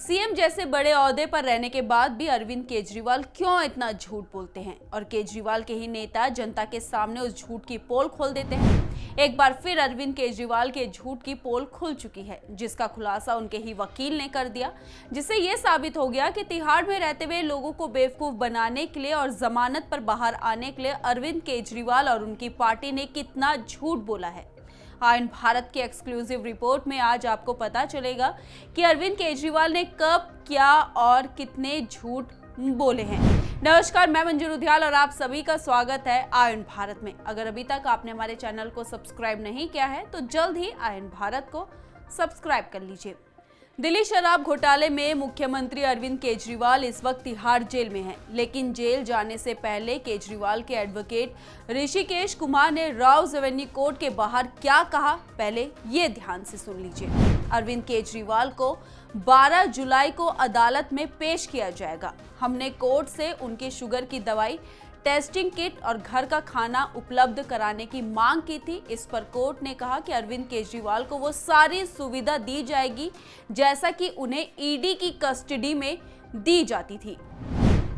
CM जैसे बड़े ओहदे पर रहने के बाद भी अरविंद केजरीवाल क्यों इतना झूठ बोलते हैं और केजरीवाल के ही नेता जनता के सामने उस झूठ की पोल खोल देते हैं। एक बार फिर अरविंद केजरीवाल के झूठ की पोल खुल चुकी है, जिसका खुलासा उनके ही वकील ने कर दिया, जिससे यह साबित हो गया कि तिहाड़ में रहते हुए लोगों को बेवकूफ बनाने के लिए और जमानत पर बाहर आने के लिए अरविंद केजरीवाल और उनकी पार्टी ने कितना झूठ बोला है। आयन भारत की एक्सक्लूसिव रिपोर्ट में आज आपको पता चलेगा कि अरविंद केजरीवाल ने कब, क्या और कितने झूठ बोले हैं। नमस्कार, मैं मंजू रुधियाल और आप सभी का स्वागत है आयन भारत में। अगर अभी तक आपने हमारे चैनल को सब्सक्राइब नहीं किया है तो जल्द ही आयन भारत को सब्सक्राइब कर लीजिए। दिल्ली शराब घोटाले में मुख्यमंत्री अरविंद केजरीवाल इस वक्त तिहाड़ जेल में हैं, लेकिन जेल जाने से पहले केजरीवाल के एडवोकेट ऋषिकेश कुमार ने राउज एवेन्यू कोर्ट के बाहर क्या कहा, पहले ये ध्यान से सुन लीजिए। अरविंद केजरीवाल को 12 जुलाई को अदालत में पेश किया जाएगा। हमने कोर्ट से उनकी शुगर की दवाई, टेस्टिंग किट और घर का खाना उपलब्ध कराने की मांग की थी। इस पर कोर्ट ने कहा कि अरविंद केजरीवाल को वो सारी सुविधा दी जाएगी जैसा कि उन्हें ईडी की कस्टडी में दी जाती थी।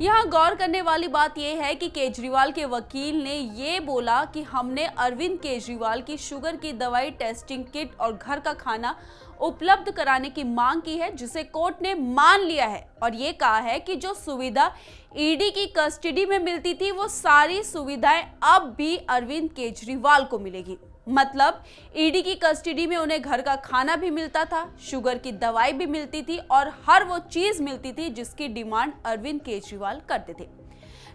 यहाँ गौर करने वाली बात यह है कि केजरीवाल के वकील ने ये बोला कि हमने अरविंद केजरीवाल की शुगर की दवाई, टेस्टिंग किट और घर का खाना उपलब्ध कराने की मांग की है, जिसे कोर्ट ने मान लिया है और ये कहा है कि जो सुविधा ईडी की कस्टडी में मिलती थी वो सारी सुविधाएं अब भी अरविंद केजरीवाल को मिलेगी। मतलब ईडी की कस्टडी में उन्हें घर का खाना भी मिलता था, शुगर की दवाई भी मिलती थी और हर वो चीज मिलती थी जिसकी डिमांड अरविंद केजरीवाल करते थे।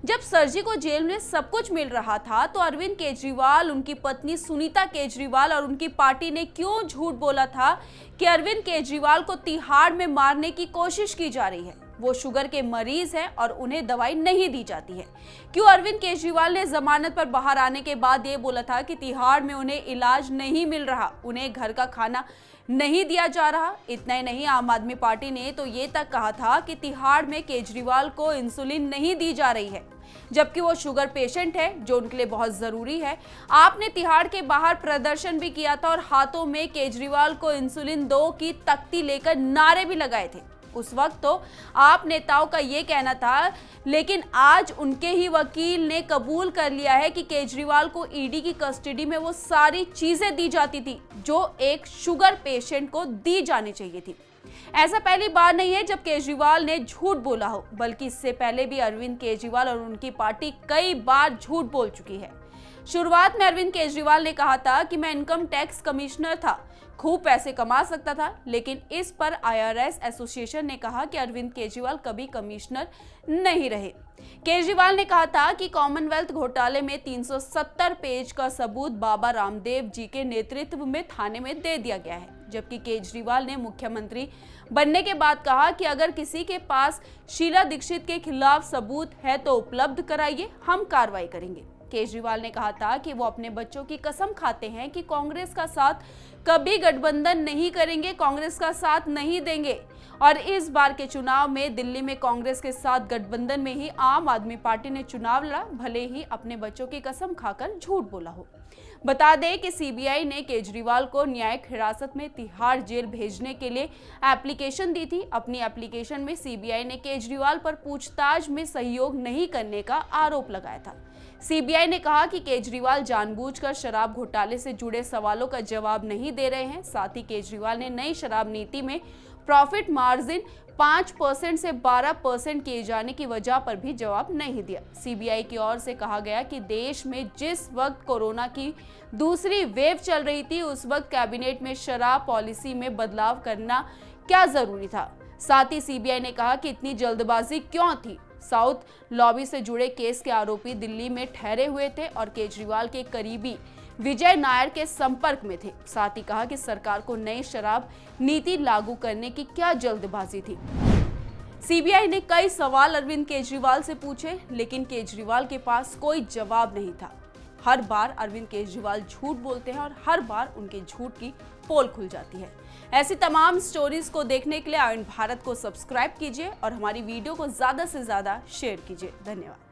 जब सरजी को जेल में सब कुछ मिल रहा था तो अरविंद केजरीवाल, उनकी पत्नी सुनीता केजरीवाल और उनकी पार्टी ने क्यों झूठ बोला था कि अरविंद केजरीवाल को तिहाड़ में मारने की कोशिश की जा रही है, वो शुगर के मरीज हैं और उन्हें दवाई नहीं दी जाती है। क्यों अरविंद केजरीवाल ने जमानत पर बाहर आने के बाद ये बोला था कि तिहाड़ में उन्हें इलाज नहीं मिल रहा, उन्हें घर का खाना नहीं दिया जा रहा। इतना ही नहीं, आम आदमी पार्टी ने तो ये तक कहा था कि तिहाड़ में केजरीवाल को इंसुलिन नहीं दी जा रही है, जबकि वो शुगर पेशेंट है जो उनके लिए बहुत जरूरी है। आपने तिहाड़ के बाहर प्रदर्शन भी किया था और हाथों में केजरीवाल को इंसुलिन दो की तख्ती लेकर नारे भी लगाए थे। उस वक्त तो आप नेताओं का ये कहना था, लेकिन आज उनके ही वकील ने कबूल कर लिया है कि केजरीवाल को ईडी की कस्टडी में वो सारी चीजें दी जाती थी जो एक शुगर पेशेंट को दी जानी चाहिए थी। ऐसा पहली बार नहीं है जब केजरीवाल ने झूठ बोला हो, बल्कि इससे पहले भी अरविंद केजरीवाल और उनकी पार्टी कई बार झूठ बोल चुकी है। शुरुआत में अरविंद केजरीवाल ने कहा था कि मैं इनकम टैक्स कमिश्नर था, खूब पैसे कमा सकता था, लेकिन इस पर आईआरएस एसोसिएशन ने कहा कि अरविंद केजरीवाल कभी कमिश्नर नहीं रहे। केजरीवाल ने कहा था कि कॉमनवेल्थ घोटाले में 370 पेज का सबूत बाबा रामदेव जी के नेतृत्व में थाने में दे दिया गया है, जबकि केजरीवाल ने मुख्यमंत्री बनने के बाद कहा कि अगर किसी के पास शीला दीक्षित के खिलाफ सबूत है तो उपलब्ध कराइए, हम कार्रवाई करेंगे। केजरीवाल ने कहा था कि वो अपने बच्चों की कसम खाते हैं कि कांग्रेस का साथ कभी गठबंधन नहीं करेंगे, कांग्रेस का साथ नहीं देंगे और इस बार के चुनाव में दिल्ली में कांग्रेस के साथ गठबंधन में ही आम आदमी पार्टी ने चुनाव लड़ा, भले ही अपने बच्चों की कसम खाकर झूठ बोला हो। बता दें कि सीबीआई ने केजरीवाल को न्यायिक हिरासत में तिहाड़ जेल भेजने के लिए एप्लीकेशन दी थी। अपनी एप्लीकेशन में सीबीआई ने केजरीवाल पर पूछताछ में सहयोग नहीं करने का आरोप लगाया था। सीबीआई ने कहा कि केजरीवाल जानबूझकर शराब घोटाले से जुड़े सवालों का जवाब नहीं दे रहे हैं। साथ ही केजरीवाल ने नई शराब नीति में प्रॉफिट मार्जिन 5% से 12% किए जाने की वजह पर भी जवाब नहीं दिया। सीबीआई की ओर से कहा गया कि देश में जिस वक्त कोरोना की दूसरी वेव चल रही थी, उस वक्त कैबिनेट में शराब पॉलिसी में बदलाव करना क्या जरूरी था। साथ ही सीबीआई ने कहा कि इतनी जल्दबाजी क्यों थी। साउथ लॉबी से जुड़े केस के आरोपी दिल्ली में ठहरे हुए थे और केजरीवाल के करीबी विजय नायर के संपर्क में थे। साथ ही कहा कि सरकार को नई शराब नीति लागू करने की क्या जल्दबाजी थी। सीबीआई ने कई सवाल अरविंद केजरीवाल से पूछे, लेकिन केजरीवाल के पास कोई जवाब नहीं था। हर बार अरविंद केजरीवाल झूठ बोलते हैं और हर बार उनके झूठ की पोल खुल जाती है। ऐसी तमाम स्टोरीज को देखने के लिए आयन भारत को सब्सक्राइब कीजिए और हमारी वीडियो को ज्यादा से ज्यादा शेयर कीजिए। धन्यवाद।